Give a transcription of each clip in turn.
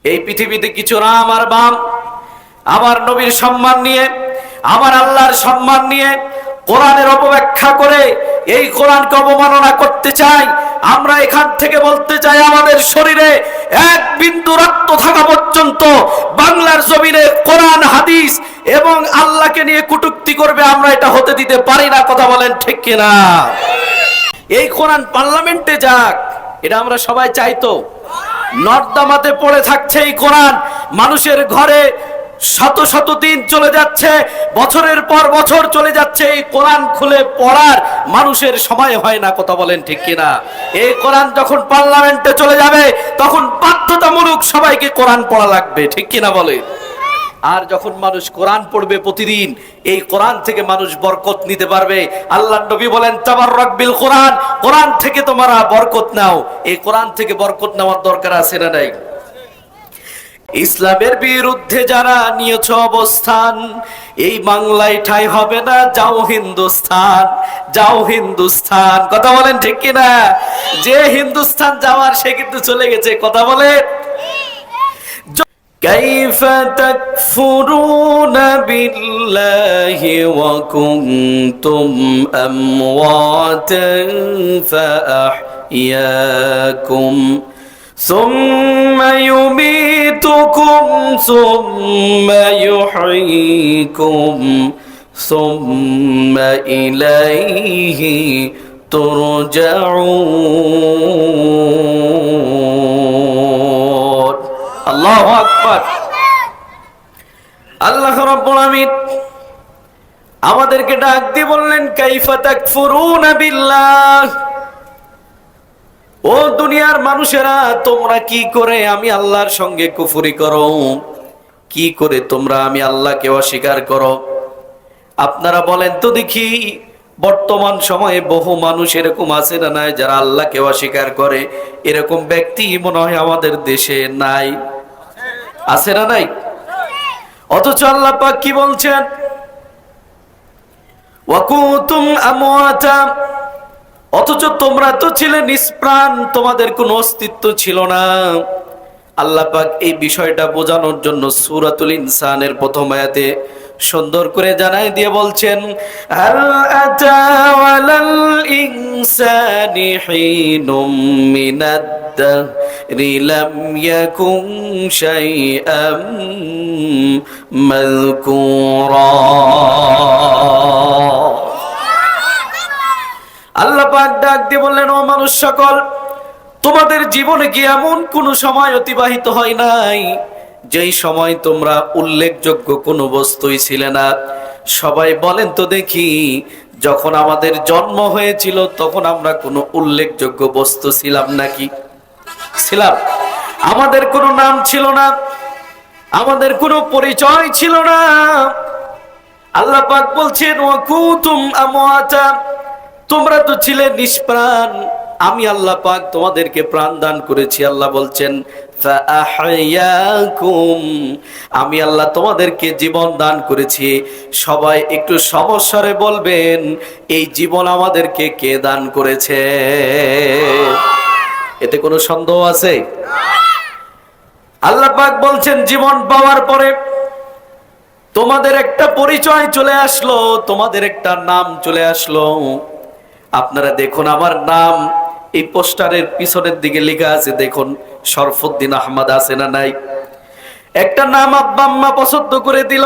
এই পৃথিবীতে কিছু না আমার বাম আমার নবীর সম্মান নিয়ে, আমার আল্লাহর সম্মান নিয়ে কোরআনের অপব্যাখ্যা করে এই কোরআনকে অবমাননা করতে চাই। আমরা এখান থেকে বলতে চাই, আমাদের শরীরে এক বিন্দু রক্ত থাকা পর্যন্ত বাংলার জমিনে কোরআন হাদিস এবং আল্লাহকে নিয়ে কটূক্তি করবে, আমরা এটা হতে দিতে পারি না। কথা বলেন ঠিক কিনা? এই কোরআন পার্লামেন্টে যাক, এটা আমরা সবাই চাইতো। নর্দমাতে পড়ে থাকছে এই কোরআন, মানুষের ঘরে শত শত দিন চলে যাচ্ছে, বছরের পর বছর চলে যাচ্ছে, এই কোরআন খুলে পড়ার মানুষের সময় হয় না। কথা বলেন ঠিক কিনা? এই কোরআন যখন পার্লামেন্টে চলে যাবে তখন বাধ্যতামূলক সবাইকে কোরআন পড়া লাগবে, ঠিক কিনা বলে? আর যখন মানুষ কোরআন পড়বে প্রতিদিন, এই কোরআন থেকে মানুষ বরকত নিতে পারবে। আল্লাহর নবী বলেন, তাবাররাক বিল কোরআন, কোরআন থেকে তোমরা বরকত নাও। এই কোরআন থেকে বরকত নেওয়ার দরকার আছে না নাই? ইসলামের বিরুদ্ধে যারা নিয়েছ অবস্থান, এই বাংলায় ঠাঁই হবে না, যাও হিন্দুস্তান, যাও হিন্দুস্তান। কথা বলেন ঠিক কিনা? যে হিন্দুস্তান যাওয়ার সে কিন্তু চলে গেছে। কথা বলেন। كيف تكفرون بالله وكنتم أمواتا فأحياكم ثم يميتكم ثم يحييكم ثم إليه ترجعون। আল্লাহু আকবার। আল্লাহ রাব্বুল আমিন আমাদেরকে ডাক দিয়ে বললেন, কাইফা তাকফুরুনা বিল্লাহ, ও দুনিয়ার মানুষেরা, তোমরা কি করে আমি আল্লাহর সঙ্গে কুফরি করো? কি করে তোমরা আমি আল্লাহকে অস্বীকার করো? আপনারা বলেন তো দেখি, বর্তমান সময়ে বহু মানুষ এরকম আছে না নাই যারা আল্লাহকে অস্বীকার করে? এরকম ব্যক্তি মনে হয় আমাদের দেশে নাই, আছে না নাই? অথচ আল্লাহ পাক কি বলছেন? ওয়াকুতুম আমওয়াতা, অথচ তোমরা তো ছিলে নিষ্প্রাণ, তোমাদের কোনো অস্তিত্ব ছিল না। আল্লাহ পাক এই বিষয়টা বোঝানোর জন্য সূরাতুল ইনসানের প্রথম আয়াতে সুন্দর করে জানাই দিয়ে বলছেন, হাল আতা ওয়ালাল ইনসানি হিনুম মিনাদ দাহরি লাম ইয়াকুন শাইআম মাযকুরা। আল্লাহ পাক ডাক দিয়ে বললেন, ও মানুষ সকল, তোমাদের জীবনে কি এমন কোন সময় অতিবাহিত হয় নাই যেই সময় তোমরা উল্লেখযোগ্য কোনো বস্তুই ছিলে না? সবাই বলেন তো দেখি, যখন আমাদের জন্ম হয়েছিল তখন আমরা কোনো উল্লেখযোগ্য বস্তু ছিলাম নাকি? ছিলাম? আমাদের কোনো নাম ছিল না, আমাদের কোনো পরিচয় ছিল না। আল্লাহ পাক বলছেন, ওয়াকুতুম আমওয়াতা, তোমরা তো ছিলে নিষ্প্রাণ, আমি আল্লাহ পাক তোমাদেরকে প্রাণ দান করেছি। আল্লাহ বলছেন, ফাআহইয়াকুম, আমি আল্লাহ তোমাদেরকে জীবন দান করেছি। সবাই একটু সমস্যারে বলবেন, এই জীবন আমাদেরকে কে দান করেছে? এতে কোনো সন্দেহ আছে? আল্লাহ পাক বলছেন, জীবন পাওয়ার পরে তোমাদের একটা পরিচয় চলে আসলো, তোমাদের একটা নাম চলে আসলো। আপনারা দেখুন, আমার নাম এই পোস্টারের পিছনের দিকে লেখা আছে, দেখুন, শরফুদ্দিন আহমদ আছে না নাই? একটা নাম আব্বা আম্মা পছন্দ করে দিল।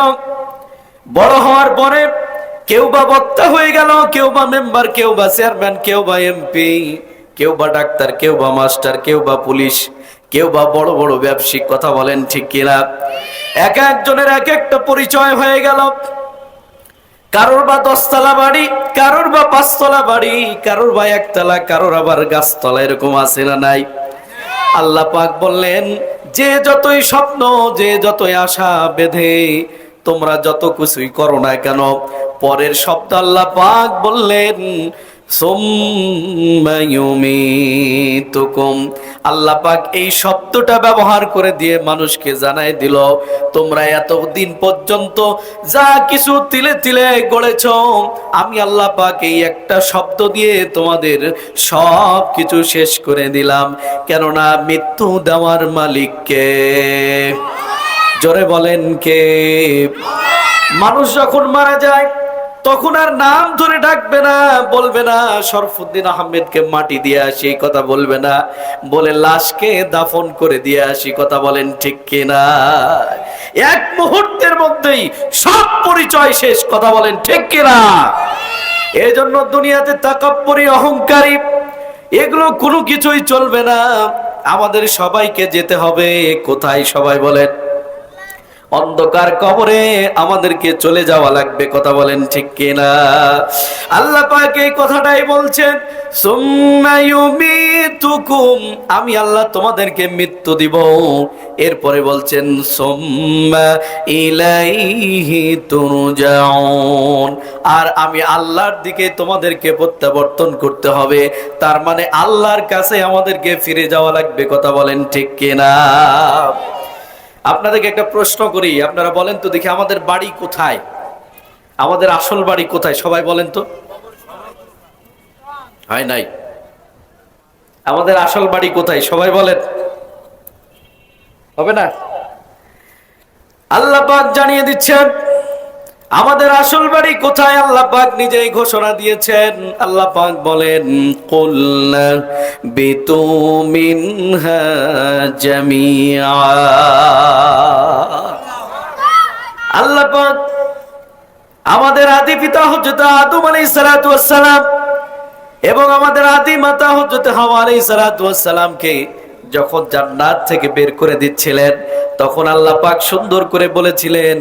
বড় হওয়ার পরে কেউ বা বক্তা হয়ে গেল, কেউ বা মেম্বার, কেউ বা চেয়ারম্যান, কেউ বা এমপি, কেউ বা ডাক্তার, কেউ বা মাস্টার, কেউ বা পুলিশ, কেউ বা বড় বড় ব্যবসায়িক। কথা বলেন ঠিক কিনা? এক একজনের এক একটা পরিচয় হয়ে গেল। কারোর বা 10 তলা বাড়ি, কারোর বা 5 তলা বাড়ি, কারোর বা 1 তলা, কারোর আবার গাছতলা। এরকম আছে না নাই? আল্লাহ পাক বললেন, যে যতই স্বপ্ন, যে যতই আশা বেঁধে তোমরা যত কিছুই করো না কেন, পরের শব্দ আল্লাহ পাক বললেন, সুম্মা ইউমীতুকুম। আল্লাহ পাক এই শব্দটা ব্যবহার করে দিয়ে মানুষকে জানাই দিল, তোমরা এতদিন পর্যন্ত যা কিছু তিলে তিলে গড়েছ, আমি আল্লাহ পাক এই একটা শব্দ দিয়ে তোমাদের সব কিছু শেষ করে দিলাম। কেননা মৃত্যু দেওয়ার মালিক কে? জোরে বলেন কে? মানুষ যখন মারা যায় তখন আর নাম ধরে ডাকবে না, বলবে না শরফুদ্দিন আহমেদকে মাটি দিয়ে আসি, কথা বলবে না, বলে লাশকে দাফন করে দিয়ে আসি, কথা বলেন ঠিক কিনা? এক মুহূর্তের মধ্যেই সব পরিচয় শেষ, কথা বলেন ঠিক কিনা? এই জন্য দুনিয়াতে তাকাব্বুরি, অহংকারী এগুলো কোনো কিছুই চলবে না। আমাদের সবাইকে যেতে হবে কোথায়? সবাই বলেন, অন্ধকার কবরে আমাদেরকে চলে যাওয়া লাগবে, কথা বলেন ঠিক কিনা? আল্লাহ পাক এই কথাটাই বলছেন, সুম্মা ইউমীতুকুম, আমি আল্লাহ তোমাদেরকে মৃত্যু দিব। এরপরে বলছেন সুম্মা ইলাইহি তুরজাউন, আর আমি আল্লাহর দিকে তোমাদেরকে প্রত্যাবর্তন করতে হবে। তার মানে আল্লাহর কাছে আমাদেরকে ফিরে যাওয়া লাগবে, কথা বলেন ঠিক কিনা? আপনাদেরকে একটা প্রশ্ন করি, আপনারা বলেন তো দেখি, আমাদের বাড়ি কোথায়? আমাদের আসল বাড়ি কোথায়? সবাই বলেন তো। হয় নাই? আমাদের আসল বাড়ি কোথায়? সবাই বলেন। হবে না? আল্লাহ পাক জানিয়ে দিচ্ছেন আমাদের আসল বাড়ি কোথায়। আল্লাহ পাক নিজেই ঘোষণা দিয়েছেন। আল্লাহ পাক বলেন, কুল্লা বিতু মিনহা জামিআ। আল্লাহ পাক আমাদের আদি পিতা হযরত আদম আলাইহিস সালাতু ওয়াস সালাম এবং আমাদের আদি মাতা হযরত হাওয়া আলাইহিস সালাতু ওয়াস সালামকে যখন জান্নাত থেকে বের করে দিচ্ছিলেন, তখন আল্লাহ পাক সুন্দর করে বলেছিলেন,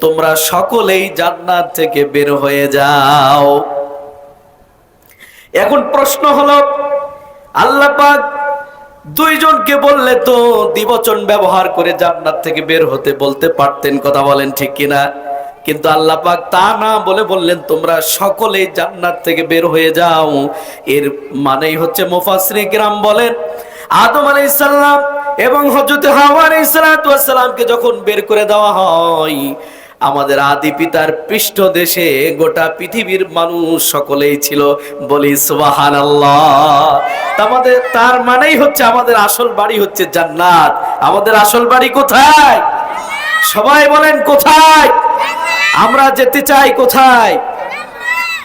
তোমরা সকলেই জান্নাত থেকে বের হয়ে যাও। এখন প্রশ্ন হলো, আল্লাহ পাক দুইজনকে বললে তো দ্বিবচন ব্যবহার করে জান্নাত থেকে বের হতে বলতে পারতেন, কথা বলেন ঠিক কিনা? কিন্তু আল্লাহ পাক তা না বলে বললেন, তোমরা সকলেই জান্নাত থেকে বের হয়ে যাও। এর মানেই হচ্ছে মুফাসসিরিন কিরাম বলেন, আদম আলাইহিস সালাম এবং হযরত হাওয়া আলাইহিস সালামকে যখন বের করে দেওয়া হয়, আমাদের আদি পিতার পৃষ্ঠদেশে গোটা পৃথিবীর মানুষ সকলেই ছিল, বলি সুবহানাল্লাহ। তার মানেই হচ্ছে আমাদের আসল বাড়ি হচ্ছে জান্নাত। আমাদের আসল বাড়ি কোথায়? সবাই বলেন কোথায়? আমরা যেতে চাই কোথায়?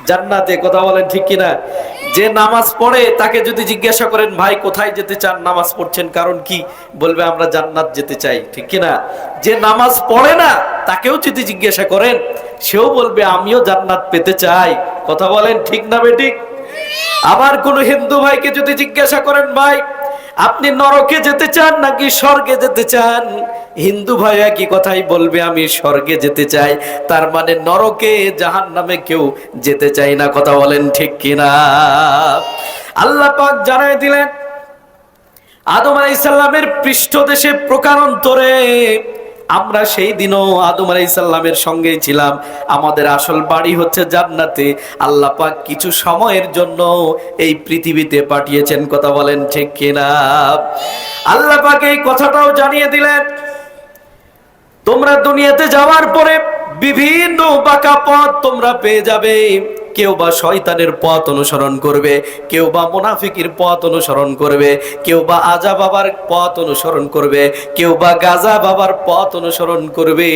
জান্নাতে, কথা বলেন ঠিক কিনা? যে নামাজ পড়ে তাকে যদি জিজ্ঞাসা করেন, ভাই কোথায় যেতে চান, নামাজ পড়ছেন কারণ কি, বলবে আমরা জান্নাত যেতে চাই, ঠিক কিনা? যে নামাজ পড়ে না তাকেও যদি জিজ্ঞাসা করেন, সেও বলবে আমিও জান্নাত পেতে চাই, কথা বলেন ঠিক না বেঠিক? আবার কোন হিন্দু ভাইকে যদি জিজ্ঞাসা করেন, ভাই আপনি নরকে যেতে চান নাকি স্বর্গে যেতে চান, হিন্দু ভাই একই কথাই বলবে, আমি স্বর্গে যেতে চাই। তার মানে নরকে জাহান্নামে কেউ যেতে চায় না, কথা বলেন ঠিক কিনা? আল্লাহ পাক জানাই দিলেন, আদম আলাইহিস সালামের পৃষ্ঠদেশে প্রকারান্তরে আমরা সেই দিনও আদম আলাইহিস সালামের সঙ্গেই ছিলাম। আমাদের আসল বাড়ি হচ্ছে জান্নাতে। আল্লাহ পাক কিছু সময়ের জন্য এই পৃথিবীতে পাঠিয়েছেন, কথা বলেন ঠিক কিনা? আল্লাহ পাক এই কথাটাও জানিয়ে দিলেন, তোমরা দুনিয়াতে যাওয়ার পরে বিভিন্ন বাঁকা পথ তোমরা পেয়ে যাবে। কেউ বা শয়তানের পথ অনুসরণ করবে, কেউ বা মুনাফিকের পথ অনুসরণ করবে, কেউ বা আজা বাবার পথ অনুসরণ করবে, কেউ বা গাজা বাবার পথ অনুসরণ করবে।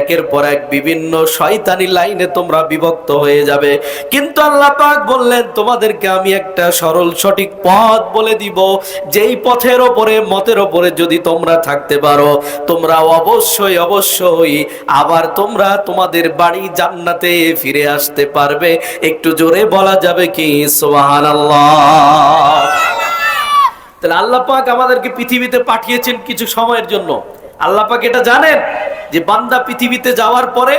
একের পর এক বিভিন্ন শয়তানি লাইনে তোমরা বিভক্ত হয়ে যাবে। কিন্তু আল্লাহ পাক বললেন, তোমাদেরকে আমি একটা সরল সঠিক পথ বলে দিব, যেই পথের ওপরে মতের ওপরে যদি তোমরা থাকতে পারো, তোমরা অবশ্যই অবশ্যই আবার তোমরা তোমাদের বাড়ি জান্নাতে ফিরে আসতে পারবে। একটু জোরে বলা যাবে কি সুবহানাল্লাহ? তাহলে আল্লাহ পাক আমাদেরকে পৃথিবীতে পাঠিয়েছেন কিছু সময়ের জন্য। আল্লাহ পাক এটা জানেন যে বান্দা পৃথিবীতে যাওয়ার পরে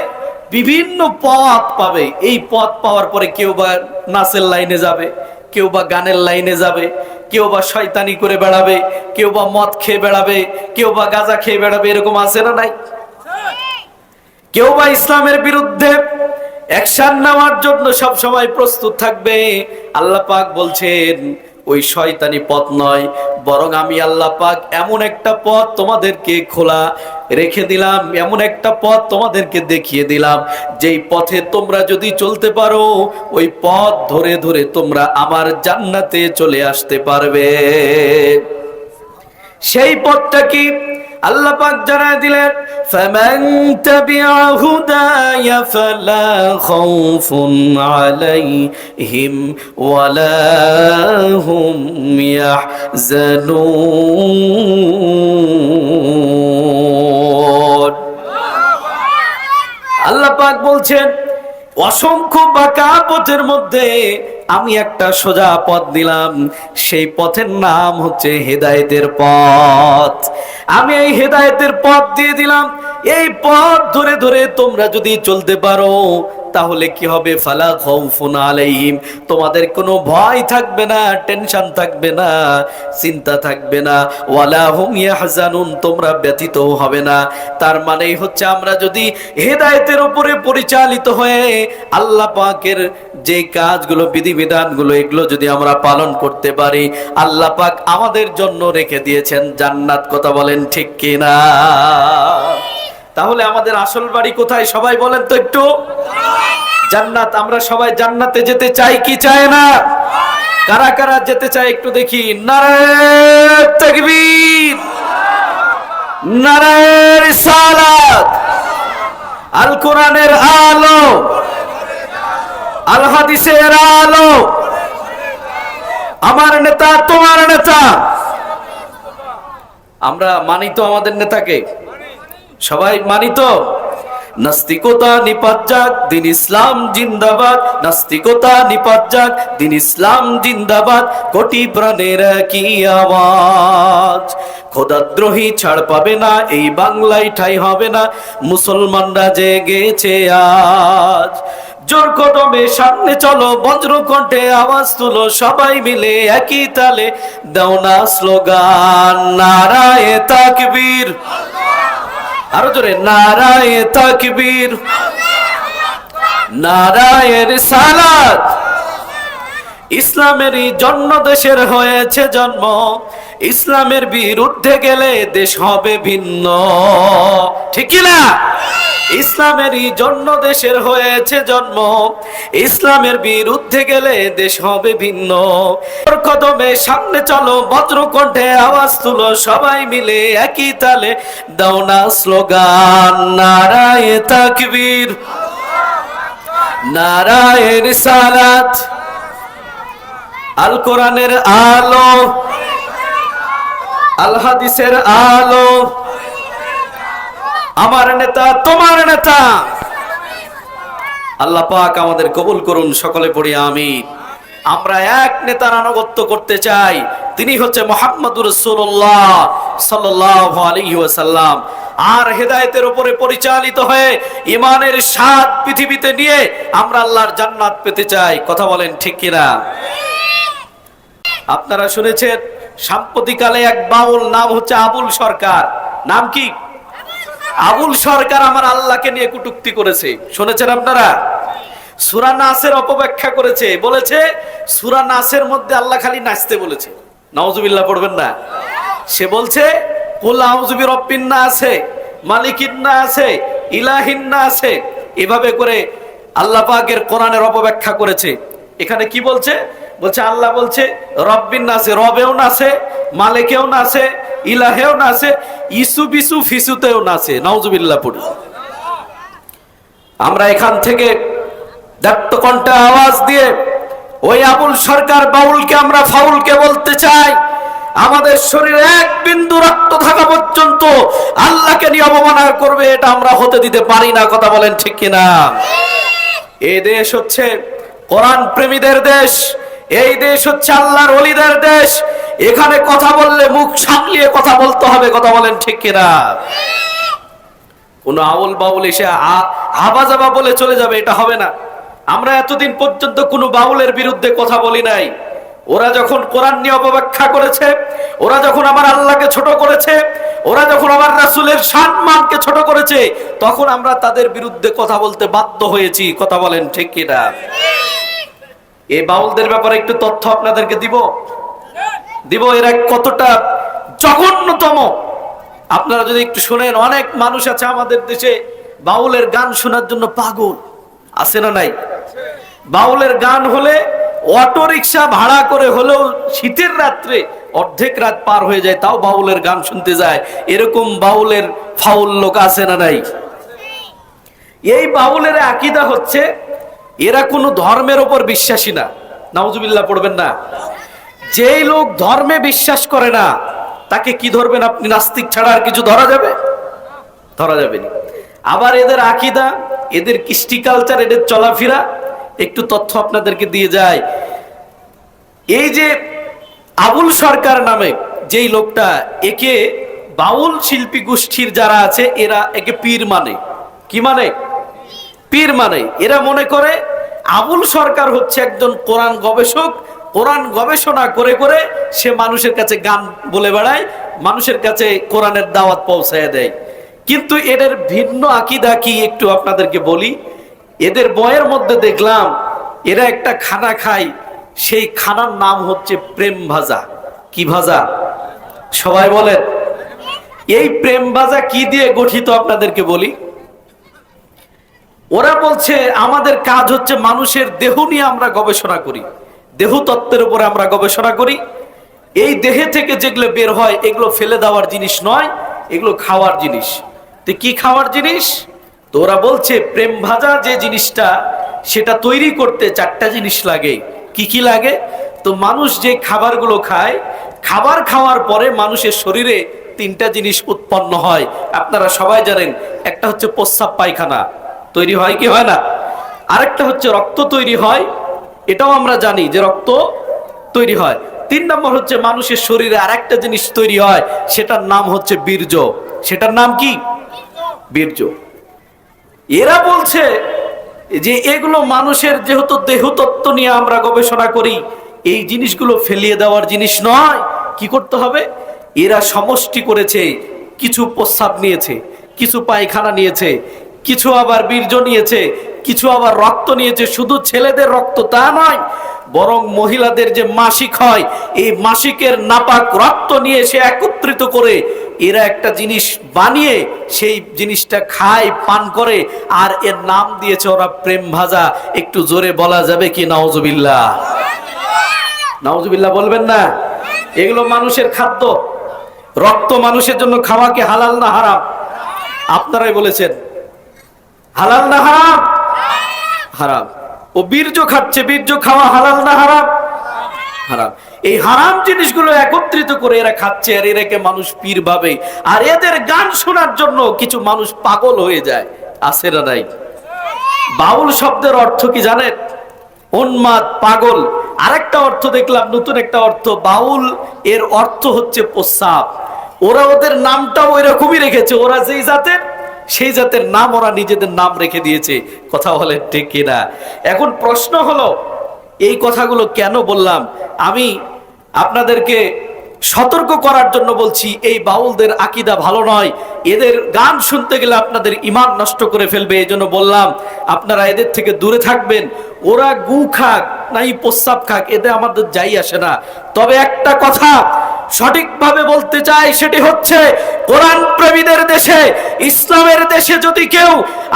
বিভিন্ন পথ পাবে। এই পথ পাওয়ার পরে কেউ বা নাচের লাইনে যাবে, কেউ বা গানের লাইনে যাবে, কেউ বা শয়তানি করে বেড়াবে, কেউ বা মদ খেয়ে বেড়াবে, কেউ বা গাঁজা খেয়ে বেড়াবে, এরকম আছে না নাই? কেউ বা ইসলামের বিরুদ্ধে, অ্যাকশন নেওয়ার জন্য সব সময় প্রস্তুত থাকবে। আল্লাহ পাক বলছেন ওই শয়তানি পথ নয়, বরং আমি আল্লাহ পাক এমন একটা পথ তোমাদেরকে খোলা রেখে দিলাম, এমন একটা পথ তোমাদেরকে দেখিয়ে দিলাম, যেই পথে তোমরা যদি চলতে পারো ওই পথ ধরে ধরে তোমরা আমার জান্নাতে চলে আসতে পারবে। সেই পথটা কি? আল্লাহ পাক জানায় দিলেন, ফামান তাবিআ হুদায়া ফালা খাউফুন আলাইহিম ওয়ালা হুম ইয়াহজানুন। আল্লাহ পাক বলছেন অসংখ্য বাঁকা পথের মধ্যে আমি একটা সোজা পথ দিলাম, সেই পথের নাম হচ্ছে হেদায়েতের পথ। আমি এই হেদায়েতের পথ দিয়ে দিলাম, এই পথ ধরে ধরে তোমরা যদি চলতে পারো তাহলে কি হবে? ফালা খাউফুন আলাইহিম, তোমাদের কোনো ভয় থাকবে না, টেনশন থাকবে না, চিন্তা থাকবে না, ওয়ালা হুম ইয়াহজানুন, তোমরা ব্যথিত হবে না। তার মানেই হচ্ছে আমরা যদি হেদায়েতের উপরে পরিচালিত হয়ে আল্লাহ পাকের যে কাজগুলো বিধিবিধানগুলো এগুলো যদি আমরা পালন করতে পারি, আল্লাহ পাক আমাদের জন্য রেখে দিয়েছেন জান্নাত। কথা বলেন ঠিক কিনা? তাহলে আমাদের আসল বাড়ি কোথায় সবাই বলেন তো একটু? জান্নাত। আমরা সবাই জান্নাতে যেতে চাই কি চাই না? কারা কারা যেতে চাই একটু দেখি। নারায়ে তাকবীর, নারায়ে রিসালাত। আল কোরআনের আলো, আল হাদিসের আলো, আমার নেতা তোমার নেতা। আমরা মানি তো আমাদের নেতাকে? সবাই মানি তো? নাস্তিকতা নিপাত যাক, দিন ইসলাম জিন্দাবাদ। নাস্তিকতা নিপাত যাক, দিন ইসলাম জিন্দাবাদ। কোটি প্রাণের কি আওয়াজ, খোদাদ্রোহী ছাড় পাবে না, এই বাংলায় ঠাঁই হবে না। মুসলমানরা জেগেছে আজ, জোর কদমে সামনে চলো, বজ্র কণ্ঠে আওয়াজ তুলো, সবাই মিলে একই তালে দাও না স্লোগান, নারায়ে তাকবীর। আরো জোরে, নারায়ে তাকবীর, নারায়ে রিসালাত। ইসলামেরই জন্ম দেশের হয়েছে জন্ম, ইসলামের বিরুদ্ধে গেলে দেশ হবে ভিন্ন। ঠিক কি না? ইসলামেরই জন্ম দেশের হয়েছে জন্ম, ইসলামের বিরুদ্ধে গেলে দেশ হবে ভিন্ন। কদমে সামনে চলো, বজ্র কণ্ঠে আওয়াজ তুলো, সবাই মিলে একই তালে দাও না স্লোগান, নারায়ে তাকবীর, নারায়ে রিসালাত। আল কোরআনের আলো, আল হাদিসের আলো, আমার নেতা তোমার নেতা। আল্লাহ পাক আমাদের কবুল করুন, সকলে পড়ি আমিন। আমরা এক নেতার আনুগত্য করতে চাই, তিনি হচ্ছে মুহাম্মদুর রাসূলুল্লাহ সাল্লাল্লাহু আলাইহি ওয়াসাল্লাম। আর হেদায়েতের উপরে পরিচালিত হয়ে ঈমানের স্বাদ পৃথিবীতে নিয়ে আমরা আল্লাহর জান্নাত পেতে চাই। কথা বলেন ঠিক কিনা? আপনারা শুনেছেন সাম্প্রতিককালে এক বাউল, নাম হচ্ছে আবুল সরকার। নাম কি? আবুল সরকার আমার আল্লাহকে নিয়ে কটূক্তি করেছে, শুনেছেন আপনারা? সূরা নাসের অপব্যাখ্যা করেছে, বলেছে সূরা নাসের মধ্যে আল্লাহ খালি নাচতে বলেছে। নাউজুবিল্লাহ পড়বেন না? সে বলছে কুল আউযু বিরাব্বিন নাস, মালিকিন নাস, ইলাহিন নাস। এভাবে করে আল্লাহ পাকের কোরআনের অপব্যাখ্যা করেছে। এখানে কি বলছে? বলছে আল্লাহ বলছে রব্বিন নাসে, রবেও নাচে, মালিকেও নাচে, ইলাহেও নাচে, ইসু বিসু ফিসুতেও নাচে। নাউজুবিল্লাহ পড়ি। আমরা এখান থেকে দাত্ত কণ্ঠে আওয়াজ দিয়ে ওই আবুল সরকার বাউলকে আমরা ফাউলকে বলতে চাই, আমাদের শরীরে এক বিন্দু রক্ত থাকা পর্যন্ত আল্লাহকে নিয়ে অবমাননা করবে, এটা আমরা হতে দিতে পারি না। কথা বলেন ঠিক কিনা? এই দেশ হচ্ছে কোরআন প্রেমীদের দেশ, এই দেশ হচ্ছে আল্লাহর ওলিদের দেশ। এখানে কথা বললে মুখ সামলিয়ে কথা বলতে হবে। কথা বলেন ঠিক কিনা? কোন আউল বাউল এসে আবাজাবা বলে চলে যাবে, এটা হবে না। আমরা এতদিন পর্যন্ত কোনো বাউলের বিরুদ্ধে কথা বলি নাই, ওরা যখন কোরআন নিয়ে অপব্যাখ্যা করেছে, ওরা যখন আমার আল্লাহকে ছোট করেছে, ওরা যখন আমার রাসূলের সম্মানকে ছোট করেছে, তখন আমরা তাদের বিরুদ্ধে কথা বলতে বাধ্য হয়েছি। কথা বলেন ঠিক কিনা? এই বাউলদের ব্যাপারে একটু তথ্য আপনাদেরকে দিব এরা কতটা জঘন্যতম। আপনারা যদি একটু শুনেন, অনেক মানুষ আছে আমাদের দেশে বাউলের গান শোনার জন্য পাগল, আছে না নাই? বাউলের গান হলে অটো রিক্সা ভাড়া করে হলেও শীতের রাত্রে অর্ধেক রাত পার হয়ে যায়, তাও বাউলের গান শুনতে যায়। এরকম বাউলের ফাউল লোক আছে না নাই? এই বাউলের আকীদা হচ্ছে এরা কোনো ধর্মের উপর বিশ্বাসী না। নাউজুবিল্লাহ পড়বেন না। যেই লোক ধর্মে বিশ্বাস করে না তাকে কি ধরবেন আপনি? নাস্তিক ছাড়া আর কিছু ধরা যাবে? ধরা যাবে না। আবার এদের আকীদা, এদের কৃষ্টি কালচার, এদের চলাফেরা একটু তথ্য আপনাদেরকে দিয়ে যায়। এই যে আবুল সরকার নামে যেই লোকটা, একে বাউল শিল্পী গোষ্ঠীর যারা আছে এরা একে পীর মানে। কি মানে? পীর মানে। এরা মনে করে আবুল সরকার হচ্ছে একজন কোরআন গবেষক, কোরআন গবেষণা করে করে সে মানুষের কাছে গান বলে বেড়ায়, মানুষের কাছে কোরআনের দাওয়াত পৌঁছায় দেয়। কিন্তু এদের ভিন্ন আকীদা কি একটু আপনাদেরকে বলি। এদের বইয়ের মধ্যে দেখলাম এরা একটা খানা খায়, সেই খানার নাম হচ্ছে প্রেম ভাজা। কি ভাজা? সবাই বলেন। এই প্রেম ভাজা কি দিয়ে গঠিত আপনাদেরকে বলি। ওরা বলছে আমাদের কাজ হচ্ছে মানুষের দেহ নিয়ে আমরা গবেষণা করি, দেহ তত্ত্বের উপরে আমরা গবেষণা করি। এই দেহে থেকে যেগুলো বের হয় এগুলো ফেলে দেওয়ার জিনিস নয়, এগুলো খাওয়ার জিনিস। তো কি খাওয়ার জিনিস? তো ওরা বলছে প্রেম ভাজা যে জিনিসটা, সেটা তৈরি করতে 4টা জিনিস লাগে। কি কি লাগে? তো মানুষ যে খাবারগুলো খায়, খাবার খাওয়ার পরে মানুষের শরীরে 3টা জিনিস উৎপন্ন হয়। আপনারা সবাই জানেন, একটা হচ্ছে প্রস্রাব পায়খানা তৈরি হয়, কি হয় না? আরেকটা হচ্ছে রক্ত তৈরি হয়, এটাও আমরা জানি যে রক্ত তৈরি হয়। 3 নম্বর হচ্ছে মানুষের শরীরে আরেকটা জিনিস তৈরি হয়, সেটার নাম হচ্ছে বীর্য। সেটার নাম কি? বীর্য। এরা বলছে যে এগুলো মানুষের, যেহেতু দেহতত্ত্ব নিয়ে আমরা গবেষণা করি, এই জিনিসগুলো ফেলিয়ে দেওয়ার জিনিস নয়। কি করতে হবে? এরা সমষ্টি করেছে, কিছু প্রস্রাব নিয়েছে, কিছু পায়খানা নিয়েছে, কিছু আবার বীর্য নিয়েছে, কিছু আবার রক্ত নিয়েছে। শুধু ছেলেদের রক্ত তা নয়, বরং মহিলাদের যে মাসিক হয়, এই মাসিকের নাপাক রক্ত নিয়ে সে একত্রিত করে এরা একটা জিনিস বানিয়ে সেই জিনিসটা খায়, পান করে, আর এর নাম দিয়েছে ওরা প্রেম ভাজা। একটু জোরে বলা যাবে কি নাউজুবিল্লাহ? নাউজুবিল্লাহ বলবেন না? এগুলো মানুষের খাদ্য। রক্ত মানুষের জন্য খাওয়া কি হালাল না হারাম? আপনারাই বলেছেন। হালাল না হারাম? হারাম। ও বীর্য খাচ্ছে, বীর্য খাওয়া হালাল না হারাম? হারাম। এই হারাম জিনিসগুলো একত্রিত করে এরা খাচ্ছে, আর এরাকে মানুষ পীর ভাবে। আর এদের গান শোনার জন্য কিছু মানুষ পাগল হয়ে যায়, আছে না নাই? বাউল শব্দের অর্থ কি জানেন? উন্মাদ, পাগল। আরেকটা অর্থ দেখলাম, নতুন একটা অর্থ। বাউল এর অর্থ হচ্ছে প্রস্রাব। ওরা ওদের নামটাও এরকমই রেখেছে। ওরা যেই জাতের, সেই জাতের নাম ওরা নিজেদের নাম রেখে দিয়েছে। কথা বলে ঠিক কিনা? এখন প্রশ্ন হলো, এই কথাগুলো কেন বললাম? আমি আপনাদেরকে সতর্ক করার জন্য বলছি, এই বাউলদের আকীদা ভালো নয়। এদের গান শুনতে গেলে আপনাদের ঈমান নষ্ট করে ফেলবে। এই জন্য বললাম আপনারা এদের থেকে দূরে থাকবেন। ওরা গু খাক নাই প্রস্রাব খাক, এতে আমাদের যাই আসে না। তবে একটা কথা সঠিকভাবে বলতে চাই, সেটি হচ্ছে কোরআন প্রেমীদের দেশে, ইসলামের দেশে যদি কেউ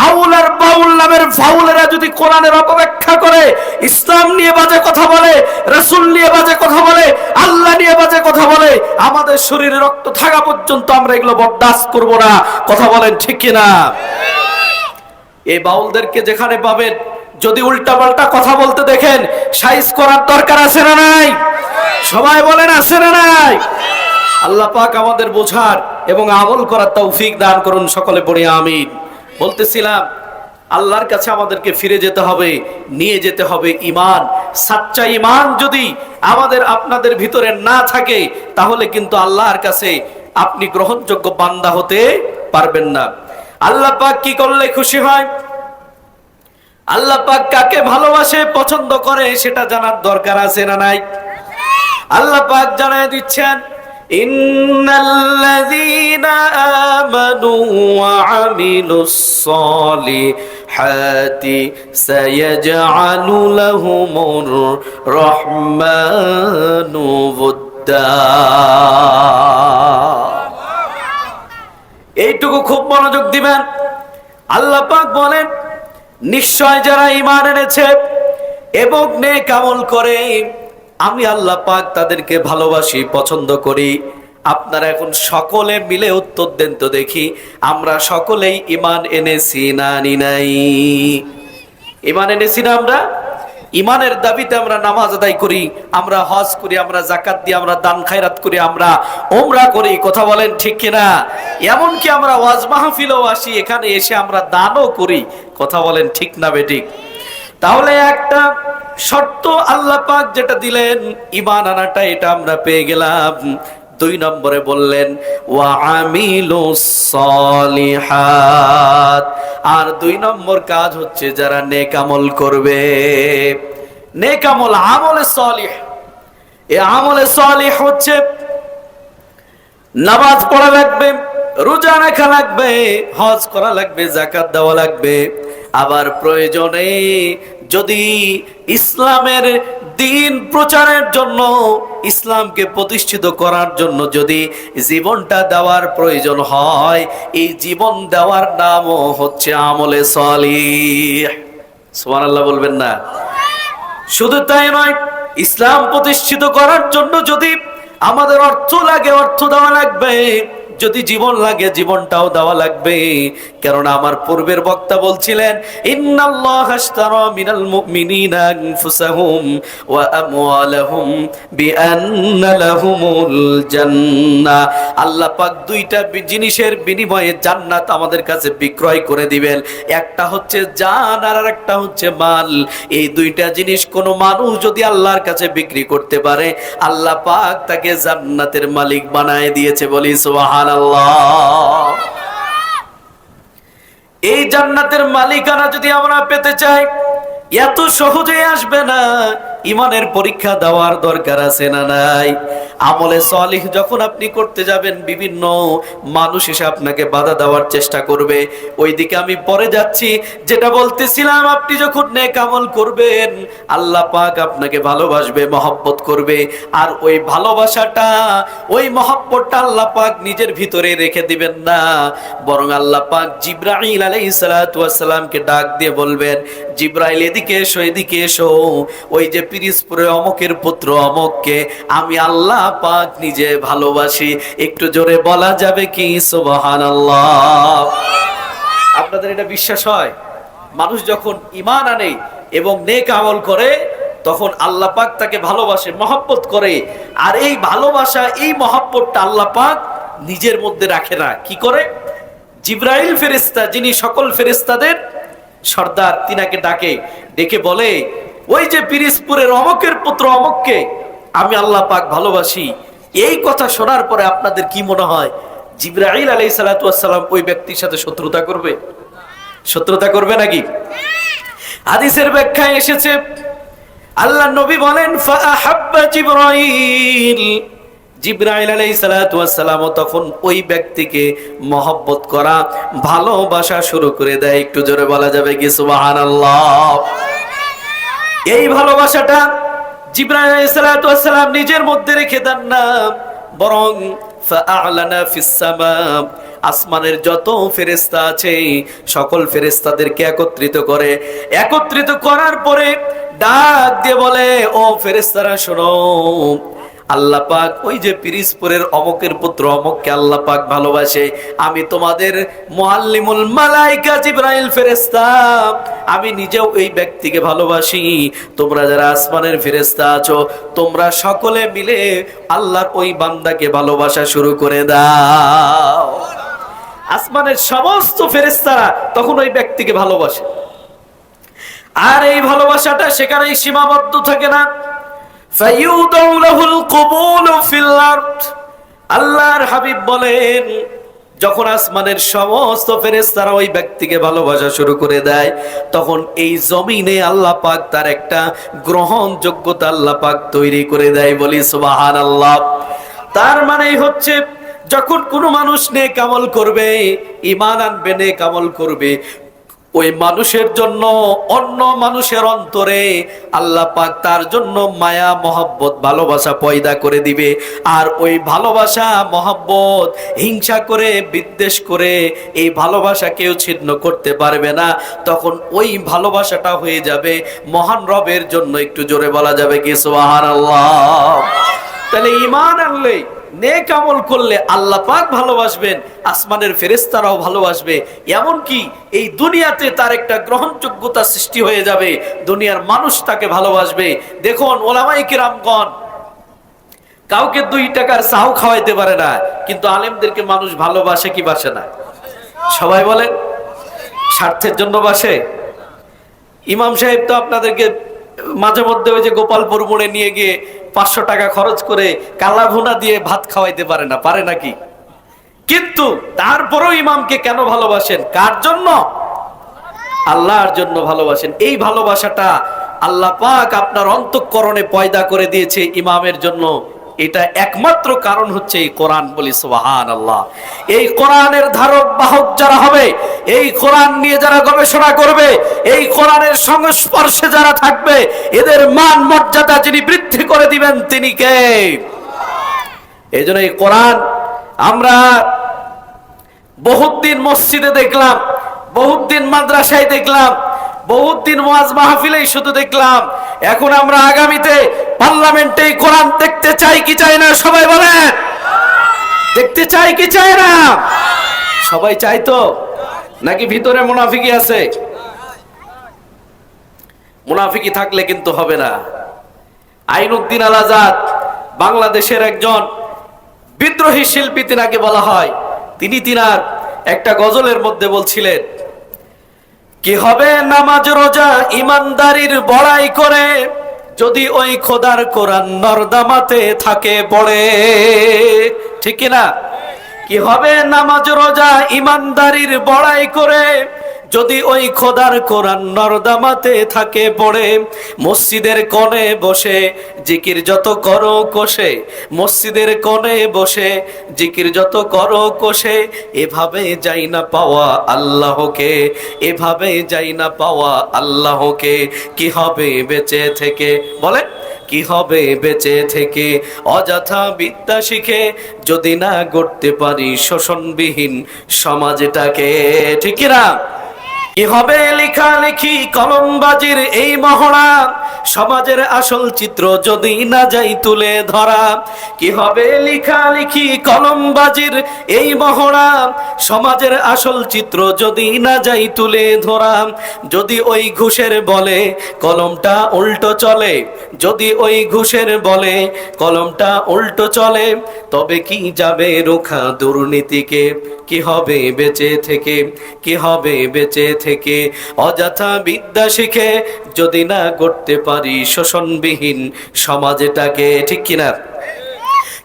আউল আর বাউল নামের ফাউলেরা যদি কোরআনের অপব্যাখ্যা করে, ইসলাম নিয়ে বাজে কথা বলে, রাসূল নিয়ে বাজে কথা বলে, আল্লাহ নিয়ে বাজে কথা বলে, আমাদের শরীরে রক্ত থাকা পর্যন্ত আমরা এগুলো বরদাস্ত করব না। কথা বলেন ঠিক কিনা? এই বাউলদেরকে যেখানে পাবেন, যদি উল্টা পাল্টা কথা বলতে দেখেন, সাইজ করার দরকার আছে না নাই? সবাই বলেন আছে না নাই? আল্লাহ পাক আমাদের বোঝার এবং আমল করার তৌফিক দান করুন। সকলে পড়ি আমিন। বলতেছিলাম, আল্লাহর কাছে আমাদেরকে ফিরে যেতে হবে, নিয়ে যেতে হবে ঈমান। সাচ্চা ঈমান যদি আমাদের আপনাদের ভিতরে না থাকে, তাহলে কিন্তু আল্লাহর কাছে আপনি গ্রহণযোগ্য বান্দা হতে পারবেন না। আল্লাহ পাক কি করলে খুশি হয়, আল্লাহ পাক কাকে ভালোবাসে, পছন্দ করে, সেটা জানার দরকার আছে না নাই? আল্লাহ পাক জানায় দিচ্ছেন, ইন্নাল্লাযীনা আমানু ওয়া আমিলুস সালিহাতি সায়াজআলু লাহুমুর রাহমানু উদ্দা। এইটুকু খুব মনোযোগ দিবেন। আল্লাহ পাক বলেন, নিশ্চয় যারা ঈমান এনেছে এবং নেক আমল করে, আমি আল্লাহ পাক তাদেরকে ভালোবাসি, পছন্দ করি। আপনারা এখন সকলে মিলে উত্তর দেন তো দেখি, আমরা সকলেই ঈমান এনেছি না আনি নাই? ঈমান এনেছি না? আমরা ঈমানের দাবিতে আমরা নামাজ আদায় করি, আমরা হজ করি, আমরা যাকাত দিই, আমরা দান খায়রাত করি, আমরা উমরা করি। কথা বলেন ঠিক কিনা? এমনকি আমরা ওয়াজ মাহফিলেও আসি, এখানে এসে আমরা দানও করি। কথা বলেন ঠিক না বেঠিক? তাহলে একটা শর্ত আল্লাহ পাক যেটা দিলেন, ঈমান আনাটা, এটা আমরা পেয়ে গেলাম। 2 নম্বরে বললেন ওয়া আমিলুস সালিহাত। আর 2 নম্বর কাজ হচ্ছে যারা নেক আমল করবে। নেক আমল, আমলে সালিহ। এই আমলে সালিহ হচ্ছে নামাজ পড়া লাগবে, রোজা রাখা লাগবে, হজ করা লাগবে, যাকাত দেওয়া লাগবে। আবার প্রয়োজনে যদি ইসলামের দিন প্রচারের জন্য, ইসলামকে প্রতিষ্ঠিত করার জন্য যদি জীবনটা দেওয়ার প্রয়োজন হয়, এই জীবন দেওয়ার নামও হচ্ছে আমলে সালিহ। সুবহানাল্লাহ বলবেন না? শুধু তাই নয়, ইসলাম প্রতিষ্ঠিত করার জন্য যদি আমাদের অর্থ লাগে, অর্থ দেওয়া লাগবে। যদি জীবন লাগে, জীবনটাও দেওয়া লাগবে। কারণ আমার পূর্বের বক্তা বলছিলেন, ইন্নাল্লাহা আশতারা মিনাল মুমিনিনা আনফুসাহুম ওয়া আমওয়ালাহুম বিআন্না লাহুমুল জান্নাহ। আল্লাহ পাক 2টা জিনিসের বিনিময়ে জান্নাত আমাদের কাছে বিক্রয় করে দিবেন। একটা হচ্ছে জান, আর আরেকটা হচ্ছে মাল। এই 2টা জিনিস কোন মানুষ যদি আল্লাহর কাছে বিক্রি করতে পারে, আল্লাহ পাক তাকে জান্নাতের মালিক বানায় দিয়েছে। বলি সুবহানাল্লাহ। এই জান্নাতের মালিকানা যদি আমরা পেতে চাই, এত সহজে আসবে না। ঈমানের পরীক্ষা দেওয়ার দরকার আছে না নাই? আমলে সালিহ যখন আপনি করতে যাবেন, বিভিন্ন মানুষ এসে আপনাকে বাধা দেওয়ার চেষ্টা করবে। ওইদিকে আমি পরে যাচ্ছি। যেটা বলতেছিলাম, আপনি যখন নেক আমল করবেন, আল্লাহ পাক আপনাকে ভালোবাসবে, মহব্বত করবে। আর ওই ভালোবাসাটা, ওই মহব্বতটা আল্লাহ পাক নিজের ভিতরে রেখে দিবেন না, বরং আল্লাহ পাক জিবরাইল আলাইহিস সালাতু ওয়াস সালামকে ডাক দিয়ে বলবেন, জিবরাইল এদিকে এসো, এদিকে এসো। ওই যে পিরিজপুরের অমকের পুত্র অমককে আমি আল্লাহ পাক নিজে ভালোবাসি। একটু জোরে বলা যাবে কি সুবহানাল্লাহ? আপনাদের এটা বিশ্বাস হয়? মানুষ যখন ঈমান আনে এবং নেক আমল করে, তখন আল্লাহ পাক তাকে ভালোবাসে, মহব্বত করে। আর এই ভালোবাসা, এই মহব্বতটা আল্লাহ পাক নিজের মধ্যে রাখে না। কি করে? জিবরাইল ফেরেশতা, যিনি সকল ফেরেশতাদের সর্দার, তিনাকে ডাকে, ডেকে বলে, ওই যে পিরিজপুরের অমকের পুত্র অমককে আমি আল্লাহ পাক ভালোবাসি। এই কথা শোনার পরে আপনাদের কি মনে হয়, জিবরাইল আলাইহিস সালাতু ওয়াস সালাম ওই ব্যক্তির সাথে শত্রুতা করবে? শত্রুতা করবে নাকি? হাদিসের ব্যাখ্যায় এসেছে, আল্লাহ নবী বলেন, ফাআহাব্বা জিবরাইল, জিবরাইল আলাইহিস সালাতু ওয়াস সালাম তখন ওই ব্যক্তিকে মহব্বত করা, ভালোবাসা শুরু করে দেয়। একটু জোরে বলা যাবে কি সুবহানাল্লাহ? এই ভালোবাসাটা জিবরাইল আলাইহিস সালাতু ওয়াস সালাম নিজের মধ্যে রেখে দেন না, বরং ফাআলানা ফিস সামা, আসমানের যত ফেরেশতা আছে সকল ফেরেশতাদেরকে একত্রিত করে। একত্রিত করার পরে ডাক দিয়ে বলে, ও ফেরেশতারা শোনো, আল্লাহ পাক ওই যে পিরিজপুরের অমকের পুত্র অমককে আল্লাহ পাক ভালোবাসে। আমি তোমাদের মুআল্লিমুল মালায়েকা জিবরাইল ফেরেশতা, আমি নিজেও এই ব্যক্তিকে ভালোবাসি। তোমরা যারা আসমানের ফেরেশতা আছো, তোমরা সকলে মিলে আল্লাহর ওই বান্দাকে ভালোবাসা শুরু করে দাও। আসমানের সমস্ত ফেরেশতারা তখন ওই ব্যক্তিকে ভালোবাসে। আর এই ভালোবাসাটা সেখানেই সীমাবদ্ধ থাকে না। ফায়ুদাউ লাহুল কুবুলু ফিল আরদ, আল্লাহর হাবিব বলেন, যখন আসমানের সমস্ত ফেরেশতারা ওই ব্যক্তিকে ভালোবাসা শুরু করে দেয়, তখন এই জমিনে আল্লাহ পাক তার একটা গ্রহণযোগ্যতা আল্লাহ পাক তৈরি করে দেয়। বলি সুবহানাল্লাহ। তার মানে হচ্ছে যখন কোনো মানুষ নেক আমল করবে, ঈমান আনবে, নেক আমল করবে, ওই মানুষের জন্য অন্য মানুষের অন্তরে আল্লাহ পাক তার জন্য মায়া মহব্বত ভালোবাসা পয়দা করে দিবে। আর ওই ভালোবাসা মহব্বত হিংসা করে বিদ্বেষ করে এই ভালোবাসা কেউ ছিন্ন করতে পারবে না। তখন ওই ভালোবাসাটা হয়ে যাবে মহান রবের জন্য। একটু জোরে বলা যাবে কি সুবহানাল্লাহ। তাহলে ঈমান আনলে, নেক আমল করলে আল্লাহ পাক ভালোবাসবেন, আসমানের ফেরেশতারাও ভালোবাসবে, এমনকি এই দুনিয়াতে তার একটা গ্রহণযোগ্যতা সৃষ্টি হয়ে যাবে, দুনিয়ার মানুষ তাকে ভালোবাসবে। দেখুন ওলামায়ে কিরামগণ কাউকে 2 টাকার চাও খাওয়াইতে পারে না, কিন্তু আলেমদেরকে মানুষ ভালোবাসে কি বাসে না? সবাই বলেন, স্বার্থের জন্য বাসে। ইমাম সাহেব তো আপনাদেরকে মাঝে মধ্যে ওই যে গোপালপুর মোড়ে নিয়ে গিয়ে 500 টাকা খরচ করে কালা ভুনা দিয়ে ভাত খাওয়াইতে পারে না, পারে নাকি? কিন্তু তারপরও ইমামকে কেন ভালোবাসেন? কার জন্য? আল্লাহর জন্য ভালোবাসেন। এই ভালোবাসাটা আল্লাহ পাক আপনার অন্তঃকরণে পয়দা করে দিয়েছে ইমামের জন্য। এটা একমাত্র কারণ হচ্ছে এই কোরআন। বলি সুবহানাল্লাহ। এই কোরআনের ধারক বাহক যারা হবে, এই কোরআন নিয়ে যারা গবেষণা করবে, এই কোরআনের সংস্পর্শে যারা থাকবে, এদের মান মর্যাদা যিনি বৃদ্ধি করে দিবেন তিনি কে? এই জন্য এই কোরআন আমরা বহুত দিন মসজিদে দেখলাম, বহুত দিন মাদ্রাসায় দেখলাম, বহুত দিন ওয়াজ মাহফিলেই শুধু দেখলাম। এখন আমরা আগামীতে পার্লামেন্টে কোরআন দেখতে চাই কি চাই না? সবাই বলেন, দেখতে চাই কি চাই না? সবাই চাই তো, নাকি ভিতরে মুনাফিকি আছে? মুনাফিকি থাকলে কিন্তু হবে না। আইনুদ্দিন আল আজাদ বাংলাদেশের একজন বিদ্রোহী শিল্পী তিনাকে বলা হয়। তিনি তিনার একটা গজলের মধ্যে বলছিলেন, কি হবে নামাজ রোজা ইমানদারির বড়াই করে, যদি ওই খোদার কোরআন নর্দমাতে থাকে পড়ে। ঠিক কিনা? কি হবে নামাজ রোজা ইমানদারির বড়াই করে, যদি ওই খোদার কোরআন নর্দমাতে থাকে পড়ে। মসজিদের কোণে বসে জিকির যত করো কোষে, মসজিদের কোণে বসে জিকির যত করো কোষে, এভাবে যাই না পাওয়া আল্লাহকে, এভাবে যাই না পাওয়া আল্লাহকে। কি হবে বেঁচে থেকে? বলে কি হবে বেঁচে থেকে? অযথা বিদ্যা শিখে যদি না গড়তে পারি শোষণবিহীন সমাজটাকে। ঠিক না? কি হবে লেখালেখি কলমবাজির এই মহড়া, সমাজের আসল চিত্র যদি না যাই তুলে ধরা। কি হবে লেখালেখি কলমবাজির এই মহড়া, সমাজের আসল চিত্র যদি না যাই তুলে ধরা। যদি ওই ঘুষের বলে কলমটা উল্টো চলে, যদি ওই ঘুষের বলে কলমটা উল্টো চলে, তবে কি যাবে রোখা দুর্নীতিকে? কি হবে বেঁচে থেকে? কি হবে বেঁচে থেকে? অযথা বিদ্যা শিখে যদি না গড়তে পারি শোষণবিহীন সমাজটাকে। ঠিক কিনা?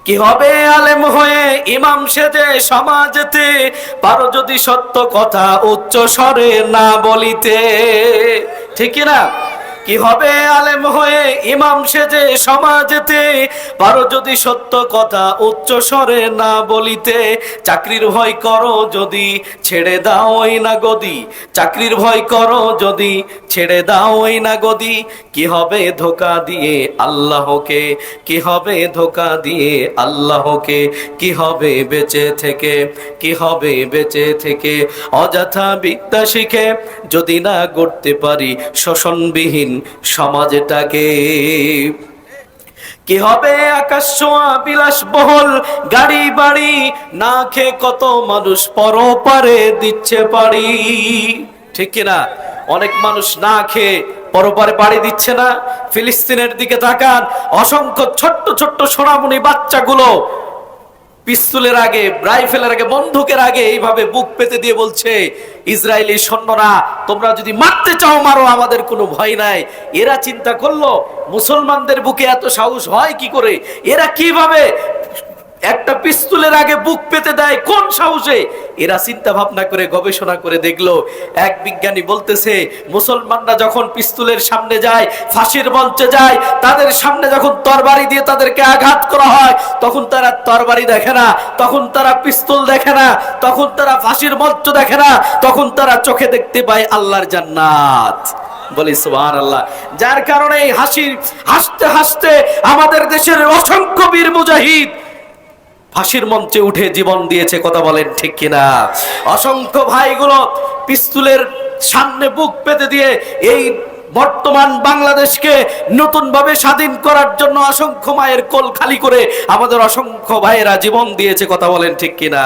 কি হবে আলেম হয়ে ইমাম সেজে সমাজেতে, পারো যদি সত্য কথা উচ্চ স্বরে না বলিতে। ঠিক কিনা? কি হবে আলেম হয়ে ইমাম সেজে সমাজেতে, পারো যদি সত্য কথা উচ্চ স্বরে না বলিতে। চাকরির ভয় করো যদি ছেড়ে দাও ওই না গদি, চাকরির ভয় করো যদি ছেড়ে দাও ওই না গদি। কি হবে ধোঁকা দিয়ে আল্লাহকে? কি হবে ধোঁকা দিয়ে আল্লাহকে? কি হবে বেঁচে থেকে? কি হবে বেঁচে থেকে? অযথা বিদ্যা শিখে যদি না গড়তে পারি শোষণবিহীন সমাজটাকে। কি হবে আকাশ ছোঁয়া বিলাসবহুল গাড়ি বাড়ি, না খেয়ে কত মানুষ পরপারে দিচ্ছে পাড়ি। ঠিক কিনা? অনেক মানুষ না খেয়ে পরপারে পাড়ি দিচ্ছে না। ফিলিস্তিনের দিকে তাকান, অসংখ্য ছোট্ট ছোট্ট সোনামণি বাচ্চাগুলো পিস্তলের আগে, রাইফেলের আগে, বন্দুকের আগে এইভাবে বুক পেতে দিয়ে বলছে, ইসরায়েলি সৈন্যরা তোমরা যদি মারতে চাও মারো, আমাদের কোনো ভয় নাই। এরা চিন্তা করলো মুসলমানদের বুকে এত সাহস হয় কি করে? এরা কিভাবে একটা পিস্তলের আগে বুক পেতে দেয় কোন সাহসে? এরা চিন্তা ভাবনা করে গবেষণা করে দেখলো, এক বিজ্ঞানী বলতেছে মুসলমানরা যখন পিস্তলের সামনে যায়, ফাঁসির মঞ্চে যায়, তাদের সামনে যখন তরবারি দিয়ে তাদেরকে আঘাত করা হয়, তখন তারা তরবারি দেখে না, তখন তারা পিস্তল দেখে না, তখন তারা ফাঁসির মঞ্চ দেখে না, তখন তারা চোখে দেখতে পায় আল্লাহর জান্নাত। বলি সুবহানাল্লাহ। যার কারণে হাসতে হাসতে আমাদের দেশের অসংখ্য বীর মুজাহিদ ফাঁসির মঞ্চে উঠে জীবন দিয়েছে, কথা বলেন ঠিক কিনা? অসংখ্য ভাইগুলো পিস্তলের সামনে বুক পেতে দিয়ে এই বর্তমান বাংলাদেশকে নতুন ভাবে স্বাধীন করার জন্য অসংখ্য মায়ের কোল খালি করে আমাদের অসংখ্য ভাইয়েরা জীবন দিয়েছে, কথা বলেন ঠিক কিনা?